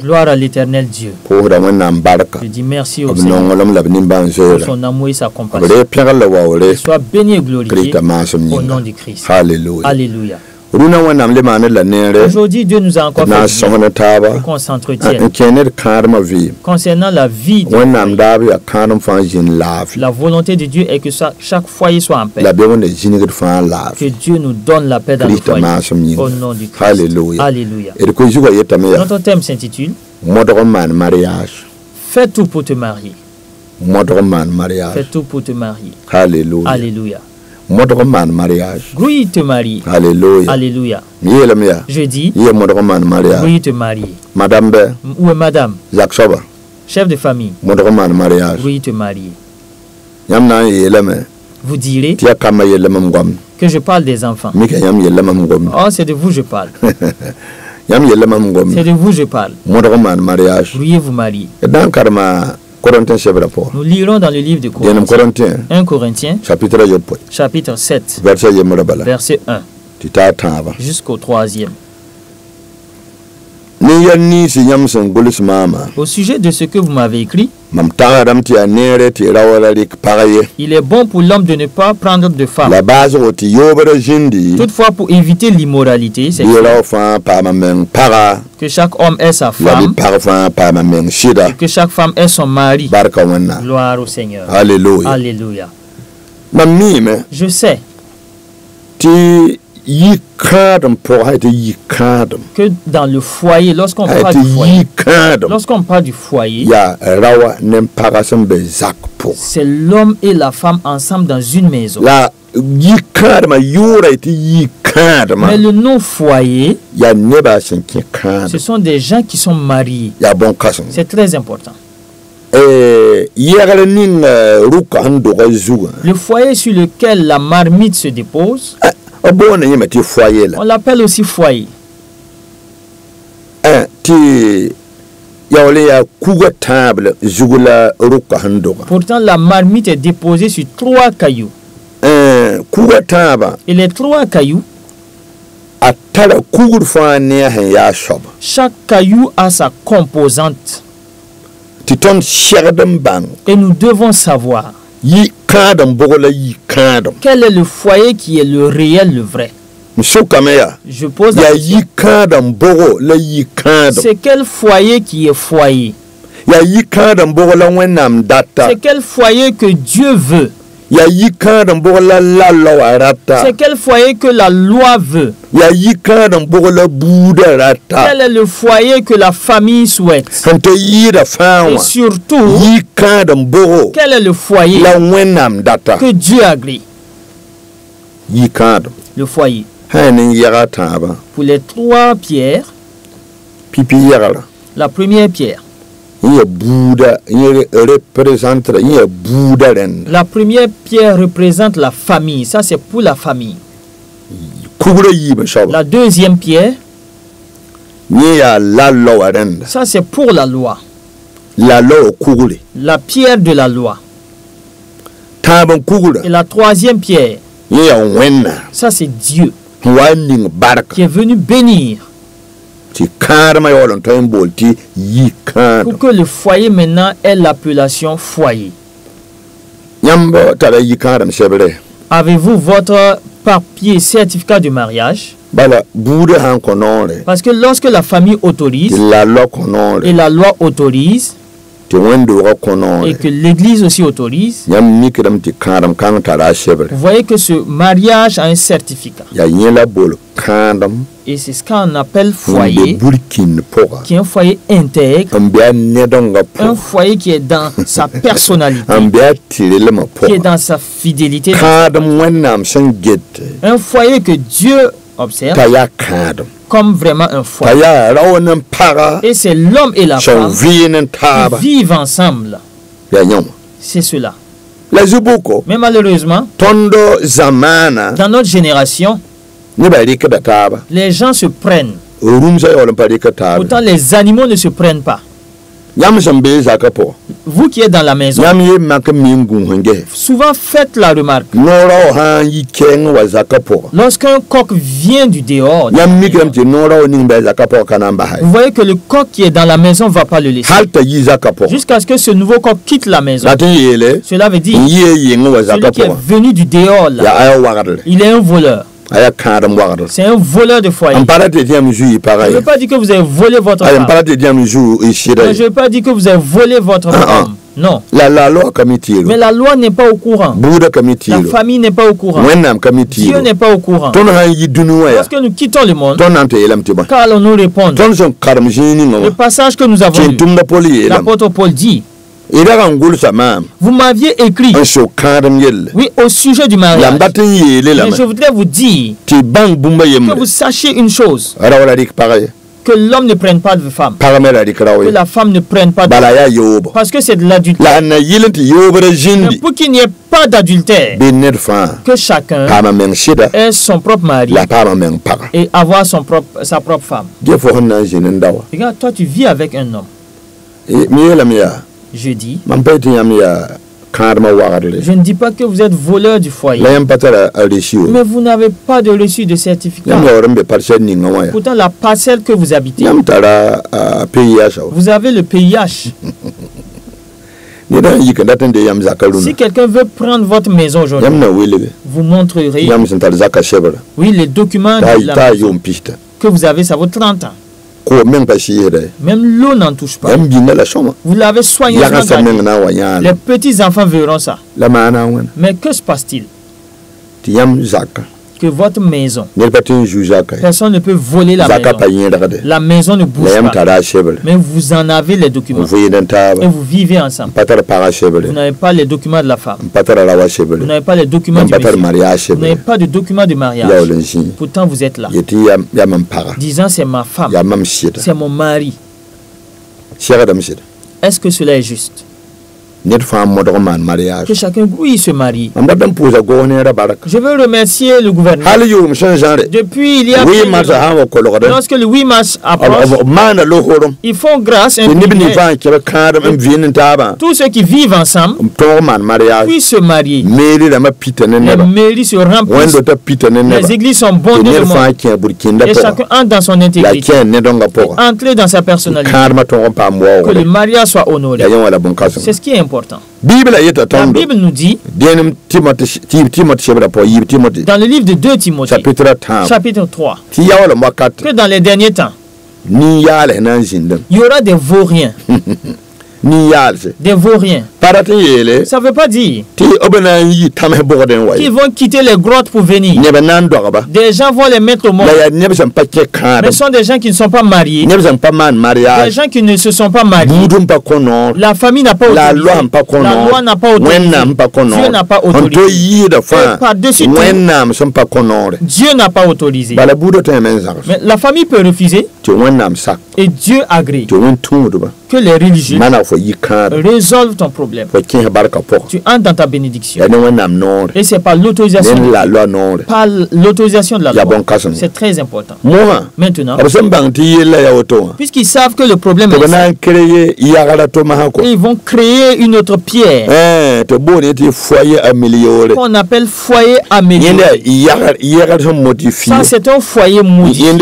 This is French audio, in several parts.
Gloire à l'Éternel Dieu. Je dis merci au Seigneur pour son amour et sa compassion. Qu'il soit béni et glorifié au nom du Christ. Alléluia. Aujourd'hui, Dieu nous a encore fait qu'on s'entretienne concernant la vie de la volonté de Dieu est que chaque foyer soit en paix. Que Dieu nous donne la paix dans le foyer. Au nom du Christ. Alléluia. Notre thème s'intitule Fais tout pour te marier. Fais tout pour te marier. Alléluia. Grouille te marier. Alléluia. Alléluia. Je dis, grouille te marier. Madame B. Où est madame? Zaksoba. Chef de famille. Grouille te marier. Vous direz que je parle des enfants. Oh, c'est de vous je parle. C'est de vous je parle. Grouillez vous marier. Nous lirons dans le livre de Corinthiens, 1 Corinthiens, chapitre 7, verset 1, jusqu'au 3e. Au sujet de ce que vous m'avez écrit, il est bon pour l'homme de ne pas prendre de femme. Toutefois, pour éviter l'immoralité, c'est que chaque homme ait sa femme et que chaque femme ait son mari. Gloire au Seigneur. Alléluia. Alléluia. Je sais que dans le foyer, lorsqu'on parle du foyer, c'est l'homme et la femme ensemble dans une maison. Mais le non-foyer, ce sont des gens qui sont mariés. C'est très important. Le foyer sur lequel la marmite se dépose, on l'appelle aussi foyer. Pourtant, la marmite est déposée sur 3 cailloux. Et les 3 cailloux, chaque caillou a sa composante. Et nous devons savoir quel est le foyer qui est le réel, le vrai. Je pose la question. C'est quel foyer qui est foyer? C'est quel foyer que Dieu veut? C'est quel foyer que la loi veut? Quel est le foyer que la famille souhaite? Et surtout, quel est le foyer que Dieu agrée? Le foyer. Pour les 3 pierres, la première pierre, la première pierre représente la famille. Ça, c'est pour la famille. La deuxième pierre, ça, c'est pour la loi. La pierre de la loi. Et la troisième pierre, ça, c'est Dieu qui est venu bénir. Pour que le foyer maintenant ait l'appellation foyer. Avez-vous votre papier certificat de mariage? Parce que lorsque la famille autorise et la loi autorise et que l'église aussi autorise, vous voyez que ce mariage a un certificat. Et c'est ce qu'on appelle foyer, qui est un foyer intègre, un foyer qui est dans sa personnalité, qui est dans sa fidélité, un foyer que Dieu observe comme vraiment un foyer. Et c'est l'homme et la femme qui vivent ensemble. C'est cela. Mais malheureusement, dans notre génération, les gens se prennent. Pourtant, les animaux ne se prennent pas. Vous qui êtes dans la maison, souvent faites la remarque. Lorsqu'un coq vient du dehors, vous voyez que le coq qui est dans la maison ne va pas le laisser. Jusqu'à ce que ce nouveau coq quitte la maison. Cela veut dire celui qui est venu du dehors, là, il est un voleur. C'est un voleur de foyer. Je ne veux pas dire que vous avez volé votre femme. Je ne veux pas dire que vous avez volé votre homme. Non. Mais la loi n'est pas au courant. La famille n'est pas au courant. Dieu n'est pas au courant. Lorsque nous quittons le monde, car on nous répond. Le passage que nous avons lu, l'apôtre Paul dit, vous m'aviez écrit, oui, au sujet du mariage. Mais je voudrais vous dire que vous sachiez une chose, que l'homme ne prenne pas de femme, que la femme ne prenne pas de femme, parce que c'est de l'adultère. Mais pour qu'il n'y ait pas d'adultère, que chacun ait son propre mari et avoir sa propre femme. Regarde, toi tu vis avec un homme. Je dis, je ne dis pas que vous êtes voleur du foyer, mais vous n'avez pas de reçu de certificat. Pourtant, la parcelle que vous habitez, vous avez le PIH. Si quelqu'un veut prendre votre maison aujourd'hui, vous montrerez, oui, les documents de la maison que vous avez, ça vaut 30 ans. Même l'eau n'en touche pas. Vous l'avez soigneusement gardé. Les petits-enfants verront ça. Mais que se passe-t-il? Que votre maison, personne ne peut voler la maison. La maison ne bouge pas. Mais vous en avez les documents. Et vous vivez ensemble. Vous n'avez pas les documents de la femme. Vous n'avez pas les documents du monsieur. Vous n'avez pas de documents de mariage. Pourtant vous êtes là, disant c'est ma femme, c'est mon mari. Est-ce que cela est juste? Que chacun, oui, se marie. Je veux remercier le gouvernement. Depuis il y a lorsque le 8 mars approche, ils font grâce à tous ceux qui vivent ensemble puissent se marier. Les mairies se remplissent. Les églises sont bondées de monde. Et chacun entre dans son intégrité. Entrer dans sa personnalité. Que le mariage soit honoré. C'est ce qui est important. La Bible nous dit, dans le livre de 2 Timothée, chapitre 3, que dans les derniers temps, il y aura des vauriens. Des vauriens. Ça ne veut pas dire qu'ils vont quitter les grottes pour venir. Des gens vont les mettre au monde. Mais ce sont des gens qui ne sont pas mariés. Des gens qui ne se sont pas mariés. La famille n'a pas autorisé. La loi n'a pas autorisé. Dieu n'a pas autorisé. Et par-dessus tout, Dieu n'a pas autorisé. Mais la famille peut refuser. Et Dieu agrée que les religieux résolvent ton problème. Tu entres dans ta bénédiction. Et c'est par l'autorisation de la loi. C'est très important. Maintenant, puisqu'ils savent que le problème est ça, ils vont créer une autre pierre qu'on appelle foyer amélioré. Ça, c'est un foyer modifié.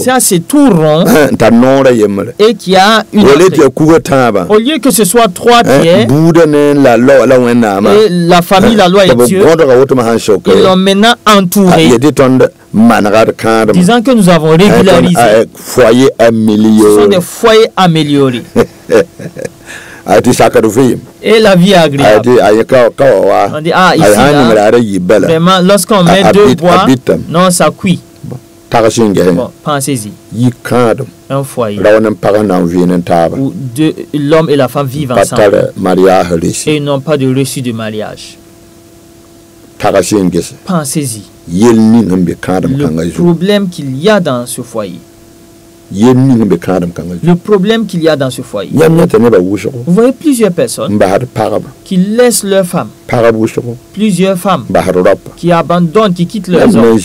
Ça, c'est tout rond et qui a une autre. Au lieu que ce soit 3 pierres, et la famille, la loi et Dieu, ils l'ont maintenant entouré, disant que nous avons régularisé. Ce sont des foyers améliorés. Et la vie est agréable. On dit, ah, ici, là, vraiment, lorsqu'on met 2 bois, non, ça cuit. Bon, pensez-y. Un foyer où l'homme et la femme vivent ensemble et ils n'ont pas de reçu de mariage. Pensez-y. Le problème qu'il y a dans ce foyer. Le problème qu'il y a dans ce foyer. Vous voyez plusieurs personnes qui laissent leurs femmes. Plusieurs femmes qui abandonnent, qui quittent leurs hommes.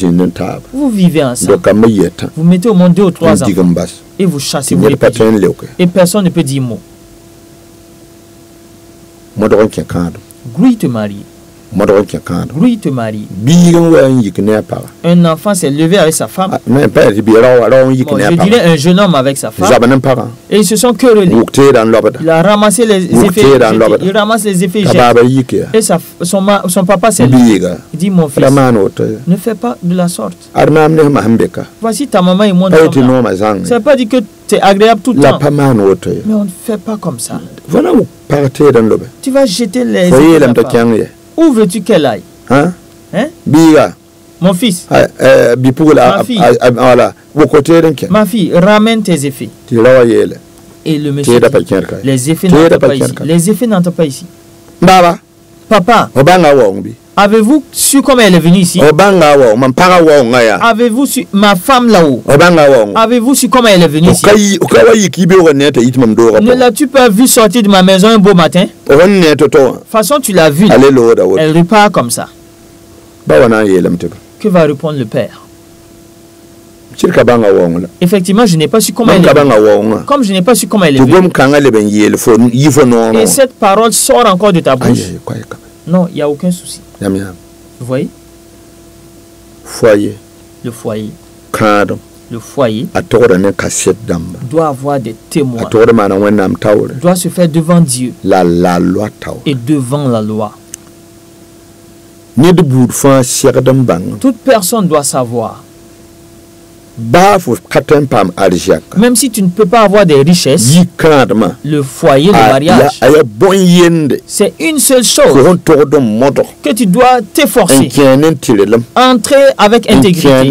Vous vivez ensemble. Vous mettez au monde 2 ou 3 enfants. Et vous chassez, vous répétez. Et personne ne peut dire mot. Grouille te marie. Grouille te marie. Un enfant s'est levé avec sa femme. Bon, je dirais un jeune homme avec sa femme. Et ils se sont querellés. Il a ramassé les effets. Il ramasse les effets. Et son papa s'est levé. Il dit, mon fils, ne fais pas de la sorte. Voici ta maman et moi. Ça ne veut pas dire que tu es agréable tout le temps. Mais on ne fait pas comme ça. Tu vas jeter les effets. Où veux-tu qu'elle aille? Hein? Mon fils. Ma fille, ramène tes effets. Et le monsieur dit, les effets n'entrent pas ici. Les effets n'entrent pas ici. Papa, avez-vous su comment elle est venue ici? Avez-vous su ma femme là-haut? Avez-vous su comment elle est venue ici? Ne l'as-tu pas vu sortir de ma maison un beau matin? De toute façon, tu l'as vue. Elle repart comme ça. Que va répondre le père? Effectivement, je n'ai pas su comment elle est venue. Comme je n'ai pas su comment elle est venue. Et cette parole sort encore de ta bouche. Non, il n'y a aucun souci. Vous voyez? Le foyer. Le foyer doit avoir des témoins. Doit se faire devant Dieu et devant la loi. Toute personne doit savoir. Même si tu ne peux pas avoir des richesses, le foyer, le mariage, c'est une seule chose que tu dois t'efforcer. Entrer avec intégrité,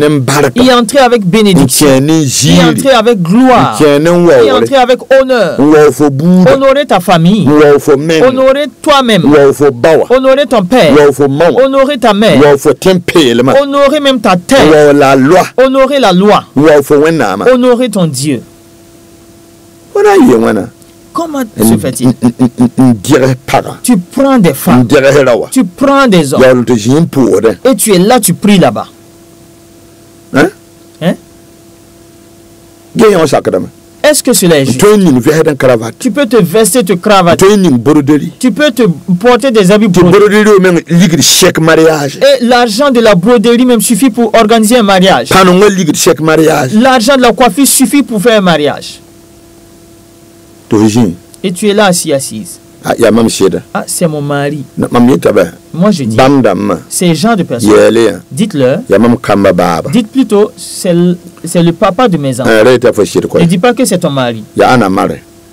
y entrer avec bénédiction, y entrer avec gloire, y entrer avec honneur, honorer ta famille, honorer toi-même, honorer ton père, honorer ta mère, honorer même ta terre, honorer la loi. Honorer ton Dieu. Comment se fait-il? Tu prends des femmes, tu prends des hommes, et tu es là, tu pries là-bas. Est-ce que cela est juste? Tu peux te vester, te cravater. Tu peux te porter des habits brodés. Et l'argent de la broderie même suffit pour organiser un mariage. L'argent de la coiffure suffit pour faire un mariage. Et tu es là assis, assise. Ah, c'est mon mari. Moi je dis, ces gens de personnes, dites-leur, dites plutôt, c'est le papa de mes enfants. Ne dis pas que c'est ton mari.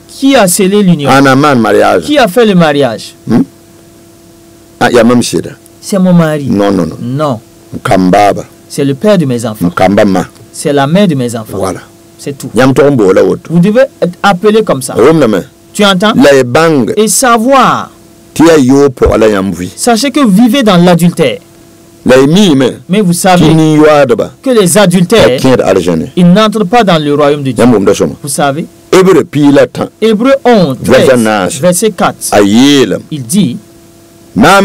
Qui a scellé l'union? Qui a fait le mariage? C'est mon mari. Non. C'est le père de mes enfants. C'est la mère de mes enfants. Voilà. C'est tout. Vous devez être appelé comme ça. Tu entends? Et savoir. Sachez que vous vivez dans l'adultère. Mais vous savez que les adultères, ils n'entrent pas dans le royaume de Dieu. Vous savez? Hébreux 11, 13, verset 4. Il dit, moi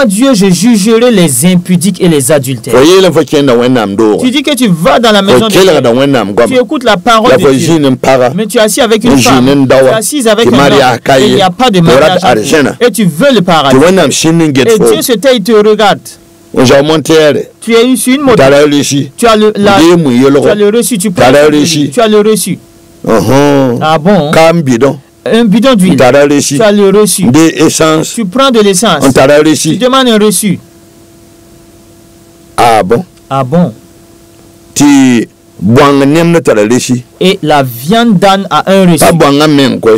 Dieu, je jugerai les impudiques et les adultères. Tu dis que tu vas dans la maison de Dieu, tu écoutes la parole de Dieu, mais tu es assis avec une femme, tu es assise avec un homme, et il n'y a pas de mariage, et tu veux le paradis. Et Dieu se tait, il te regarde. Tu es sur une moto, tu as le reçu, tu prends tu as le reçu. Ah bon? Un bidon d'huile, tu as le reçu. Tu prends de l'essence, tu demandes un reçu. Ah bon? Ah bon? Et la viande d'âne a un reçu.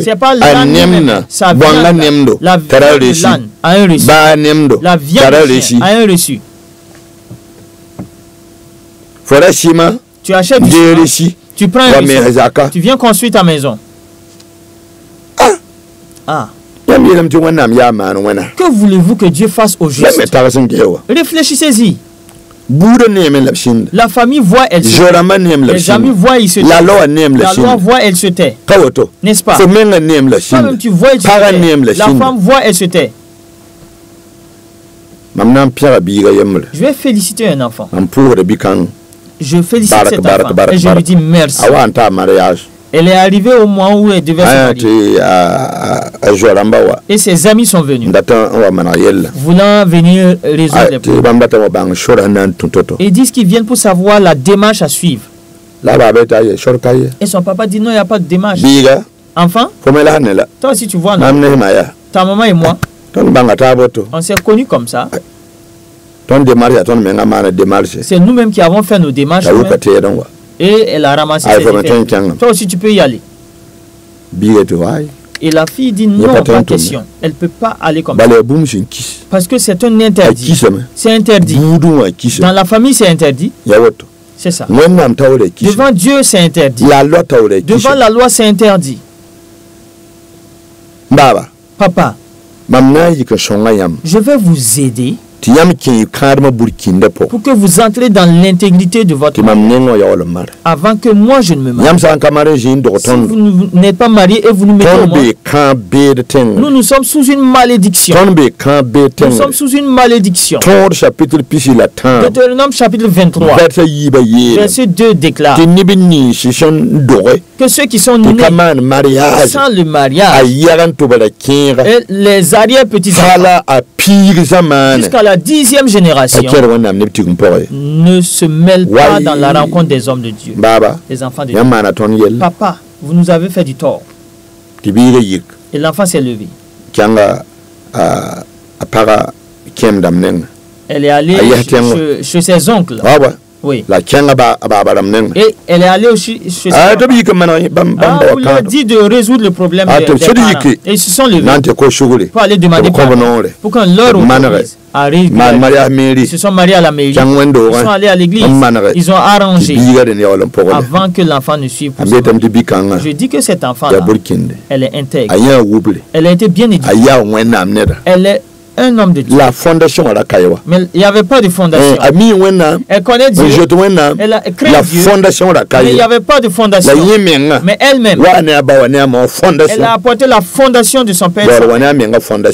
C'est pas l'âne même, ça vient la viande de l'âne a un reçu. La viande a un reçu. Tu achètes du ciment, tu prends un reçu, tu viens construire ta maison. Ah. Que voulez-vous que Dieu fasse au juste? Réfléchissez-y. La famille voit, elle se tait. Les amis voient, ils se taisent. La loi voit, elle se tait. N'est-ce pas? Toi-même, tu vois, elle se tait. La femme voit, elle se tait. Je vais féliciter un enfant. Je félicite cet enfant et je lui dis merci. Elle est arrivée au moment où elle devait se marier. Et ses amis sont venus, voulant venir résoudre les problèmes. Et disent qu'ils viennent pour savoir la démarche à suivre. Et son papa dit non, il n'y a pas de démarche. Enfant, toi aussi tu vois, non? Ta maman et moi, on s'est connus comme ça. C'est nous-mêmes qui avons fait nos démarches. Et elle a ramassé ses effets. Toi aussi tu peux y aller. Et la fille dit non, pas question. Elle ne peut pas aller comme ça. Parce que c'est un interdit. C'est interdit. Dans la famille, c'est interdit. C'est ça. Devant Dieu, c'est interdit. Devant la loi, c'est interdit. Papa, je vais vous aider pour que vous entrez dans l'intégrité de votre mariage avant que moi je ne me marie. Si vous n'êtes pas marié et vous nous mettez au monde, nous sommes sous une malédiction. Nous sommes sous une malédiction. Deutéronome chapitre 23 verset 2 déclare que ceux qui sont nés sans le mariage et les arrière-petits-enfants jusqu'à la 10e génération ne se mêlent pas dans la rencontre des hommes de Dieu, les enfants de Dieu. Papa, vous nous avez fait du tort. Et l'enfant s'est levé. Elle est allée chez ses oncles. Oui. Et elle est allée aussi chez ses parents. On lui a dit de résoudre le problème des parents. Et ils se sont levés pour aller demander pardon. Pour qu'on leur autorise à régler. Ils se sont mariés à la mairie. Ils sont allés à l'église. Ils ont arrangé avant que l'enfant ne suive pour je dis que cet enfant-là, elle est intègre. Elle a été bien éduquée. Elle est un homme de Dieu. La fondation à la Kaïwa. Mais il n'y avait pas de fondation. Elle connaît Dieu. Elle a créé Dieu. Fondation à la Kaïwa. Mais il n'y avait pas de fondation. Mais elle-même, elle a apporté la fondation de son père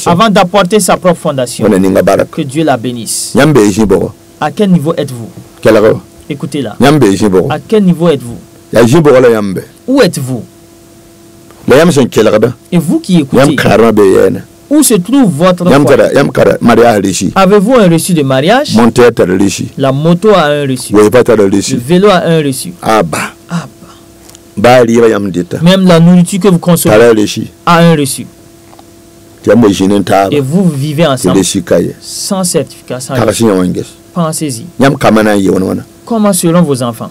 avant d'apporter sa propre fondation. Que Dieu la bénisse. À quel niveau êtes-vous? Écoutez là. À quel niveau êtes-vous? Où êtes-vous? Et vous qui écoutez, où se trouve votre foi? Avez-vous un reçu de mariage? La moto a un reçu. Le vélo a un reçu. Même la nourriture que vous consommez a un reçu. Et vous vivez ensemble sans certificat, sans reçu. Pensez-y. Comment seront vos enfants?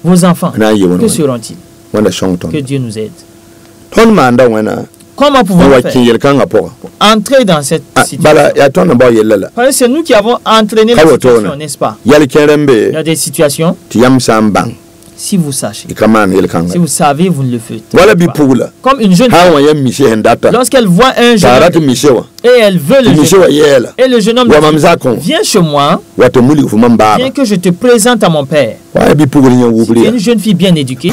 Vos enfants, que seront-ils? Que Dieu nous aide. Comment pouvons-nous faire pour entrer dans cette situation? Parce que c'est nous qui avons entraîné la situation, n'est-ce pas? Il y a des situations, si vous sachez, si vous savez, vous ne le faites pas. Comme une jeune fille, lorsqu'elle voit un jeune homme et elle veut le jeune homme, et le jeune homme dit, viens chez moi, viens que je te présente à mon père. Si tu es une jeune fille bien éduquée,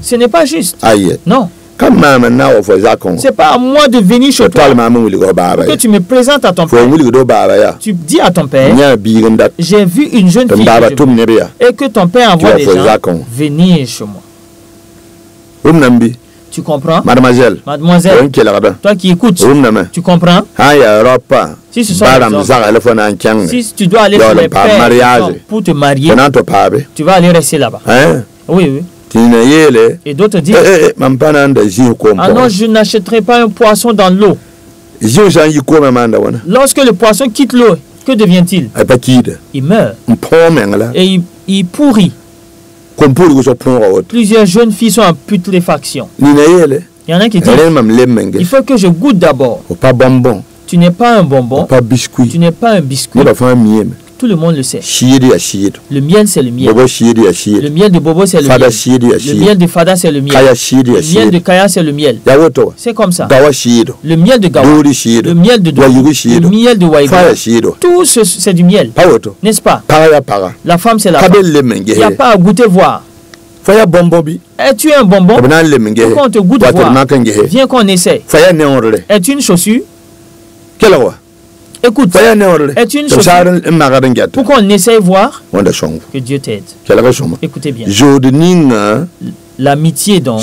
ce n'est pas juste. Non. C'est pas à moi de venir chez toi que tu me présentes à ton père. Tu dis à ton père, j'ai vu une jeune fille et que ton père envoie des gens venir chez moi. Tu comprends? Mademoiselle, toi qui écoutes, tu comprends? Si ce sont si tu dois aller chez les pères pour te marier, tu vas aller rester là-bas. Oui, oui. Et d'autres disent, ah non, je n'achèterai pas un poisson dans l'eau. Lorsque le poisson quitte l'eau, que devient-il? Il meurt. Et il pourrit. Plusieurs jeunes filles sont en putréfaction. Il y en a qui disent, il faut que je goûte d'abord. Tu n'es pas un bonbon. Tu n'es pas un biscuit. Tout le monde le sait. Le miel, c'est le miel. Le miel de Bobo, c'est le miel. Le miel de Fada, c'est le miel. Le miel de Kaya, c'est le miel. C'est comme ça. Le miel de Gawa, le miel de Douri, le miel de Waïga. Tout c'est du miel. N'est-ce pas? La femme, c'est la femme. Il n'y a pas à goûter voir. Es-tu un bonbon? Pourquoi on te goûte voir? Viens qu'on essaie. Es-tu une chaussure? Écoute, es-tu une chaussure? Pourquoi on essaie voir? Que Dieu t'aide. Écoutez bien. L'amitié donc.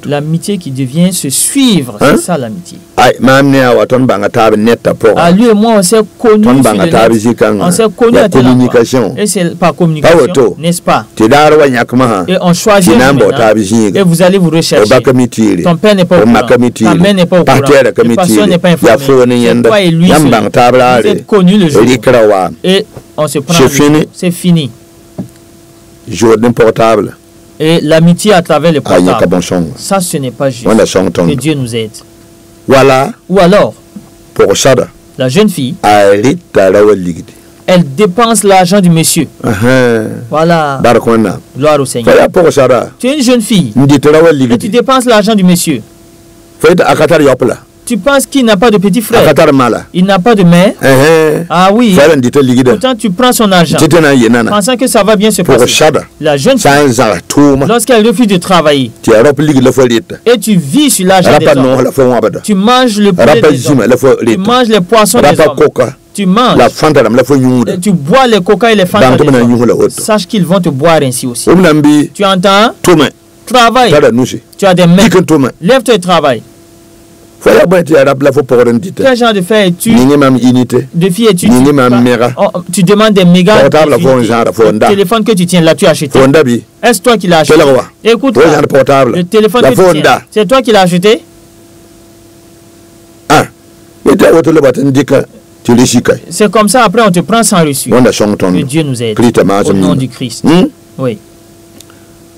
L'amitié qui devient se suivre. C'est ça l'amitié. Ah, lui et moi, on s'est connus sur le net. On s'est connus à tel endroit. Et c'est par communication, n'est-ce pas? Et on choisit et vous allez vous rechercher. Ton père n'est pas au courant. Ta mère n'est pas au courant. Le pasteur n'est pas informé. C'est toi et lui. Vous êtes connus le jour. Et on se prend. C'est fini. Portable. Et l'amitié à travers le portable. Ça, ce n'est pas juste. Que Dieu nous aide. Voilà. Ou alors, la jeune fille, elle dépense l'argent du monsieur. Voilà. Gloire au Seigneur. Tu es une jeune fille et tu dépenses l'argent du monsieur. Tu penses qu'il n'a pas de petit frère. Il n'a pas de mère. Ah oui. Pourtant, tu prends son argent, pensant que ça va bien se passer. La jeune fille, lorsqu'elle refuse de travailler, et tu vis sur l'argent des hommes, tu manges le poulet des hommes, tu manges les poissons des hommes, tu manges, et tu bois les coca et les fantas des hommes. Sache qu'ils vont te boire ainsi aussi. Tu entends? Travaille. Tu as des mains. Lève-toi et travaille. Quel genre de fait es-tu? De fille es-tu? Tu demandes des mégas. Le téléphone que tu tiens là, tu as acheté. Est-ce toi qui l'as acheté? Écoute, le téléphone que tu tiens, c'est toi qui l'as acheté? C'est comme ça, après on te prend sans reçu. Que Dieu nous aide. Au nom du Christ. Oui.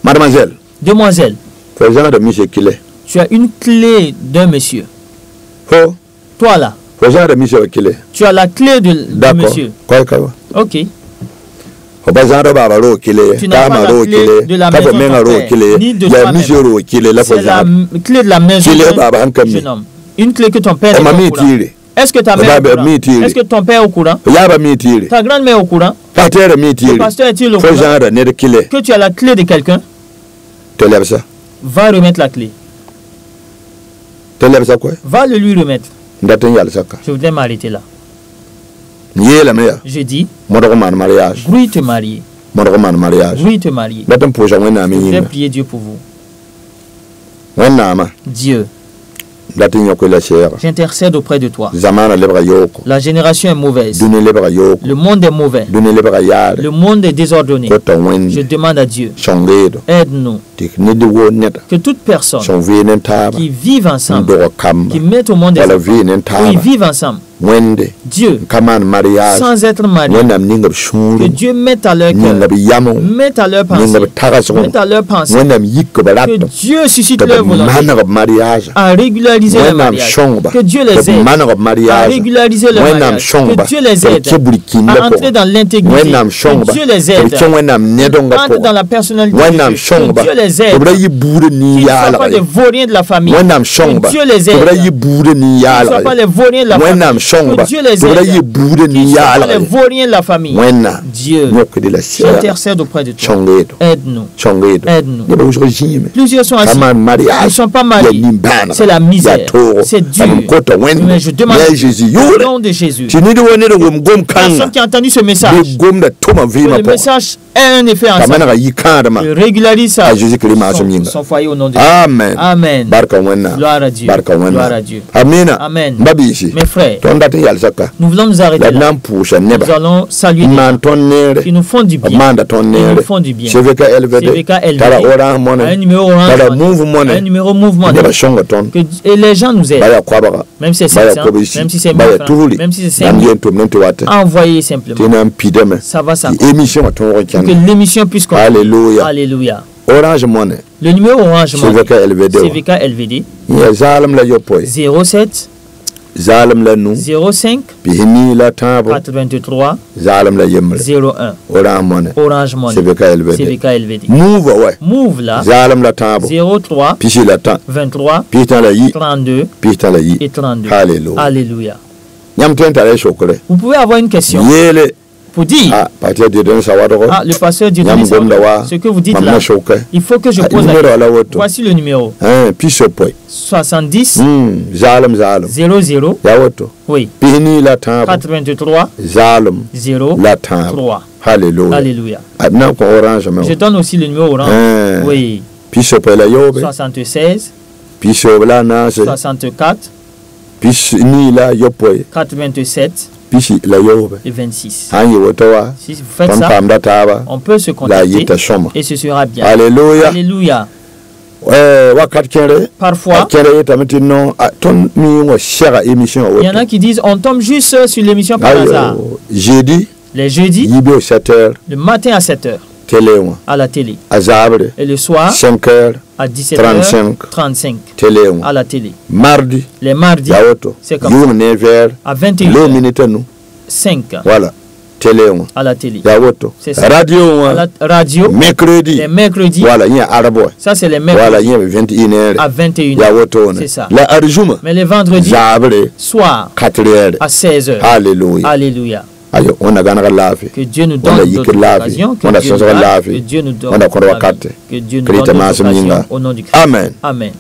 Mademoiselle. Demoiselle. Tu as une clé d'un monsieur. Toi là. Tu as la clé de monsieur. Ok. Tu n'as pas la clé de la maison de ton père, ni de toi-même. C'est la clé de la maison d'un jeune homme. Une clé que ton père n'est pas au courant. Est-ce que ta mère est au courant? Est-ce que ton père est au courant? Ta grand-mère est au courant? Le pasteur est-il au courant? Que tu as la clé de quelqu'un? Va remettre la clé. Va le lui remettre. Je voudrais m'arrêter là. Je dis, oui te marier. Oui te marier. Je voudrais prier Dieu pour vous. Dieu, j'intercède auprès de toi. La génération est mauvaise. Le monde est mauvais. Le monde est désordonné. Je demande à Dieu, aide-nous. Que toute personne qui vive ensemble, qui met au monde des enfants, qui vivent ensemble, Dieu, sans être marié, que Dieu mette à leur cœur, mette à leur pensée, que Dieu suscite leur volonté à régulariser le mariage, que Dieu les aide à régulariser le mariage, que Dieu les aide à entrer dans l'intégrité, que Dieu les aide à entrer dans la personnalité de Dieu, que Dieu les aide, qu'ils ne soient pas les vauriens de la famille, que Dieu les aide, qu'ils ne soient pas les vauriens de la famille, que Dieu les aide, qu'ils ne soient pas les vauriens de la famille. Dieu, j'intercède auprès de toi. Aide-nous. Aide-nous. Plusieurs sont assis, ils ne sont pas mariés. C'est la misère. C'est dur. Mais je demande au nom de Jésus. Personne qui a entendu ce message, le message ait un effet ensemble. Régularise ça. Son foyer au nom de Jésus. Amen. Amen. Gloire à Dieu. Gloire à Dieu. Amen. Amen. Mes frères, nous voulons nous arrêter là. Nous allons saluer les gens qui nous font du bien. Ils nous font du bien. CVK LVD. Un numéro orange. Un numéro mouvement. Et les gens nous aident. Même si c'est 500, même si c'est 1000 francs, même si c'est 5000. Envoyez simplement. Ça va s'accomplir. Pour que l'émission puisse continuer. Alléluia. Alléluia. Orange Money. Le numéro Orange Money. CVK LVD. 07 Zalam la nu 05 Pihini la tabo 83 Zalam la yemre 01 Orange Money CBK LVD. Move ouais. Move là. Zalam la tabo 03 Pichi la tan 23 Pitan la yi 32 Pitan la yi et 32. Alléluia. Alléluia. Nyam tenta la chokole. Vous pouvez avoir une question. Yele Pour dire, le pasteur dit ce que vous dites là, il faut que je pose la question. Voici le numéro. 70 00 oui 83 03. Alléluia. Je donne aussi le numéro orange. Oui. 76 64 87 et 26. Si vous faites ça, on peut se contacter et ce sera bien. Alléluia. Alléluia. Parfois, il y en a qui disent on tombe juste sur l'émission par hasard. Les jeudis, le matin à 7h à la télé. Et le soir, 5h à 17h35 à la télé. Les mardis, c'est comme ça. À 21h5 voilà. À la télé. C'est ça. Radio. À la radio. Mercredi. Les mercredis. Voilà, il y a Arabo. Ça c'est les mercredis. Voilà, il y a 21h. À 21h. C'est ça. La Arjuma. Mais les vendredis. Soir. À 16h. Alléluia. Alléluia. Que Dieu nous donne d'autres occasions. Que Dieu nous donne. Que Dieu nous donne. Au nom du Christ. Amen. Amen.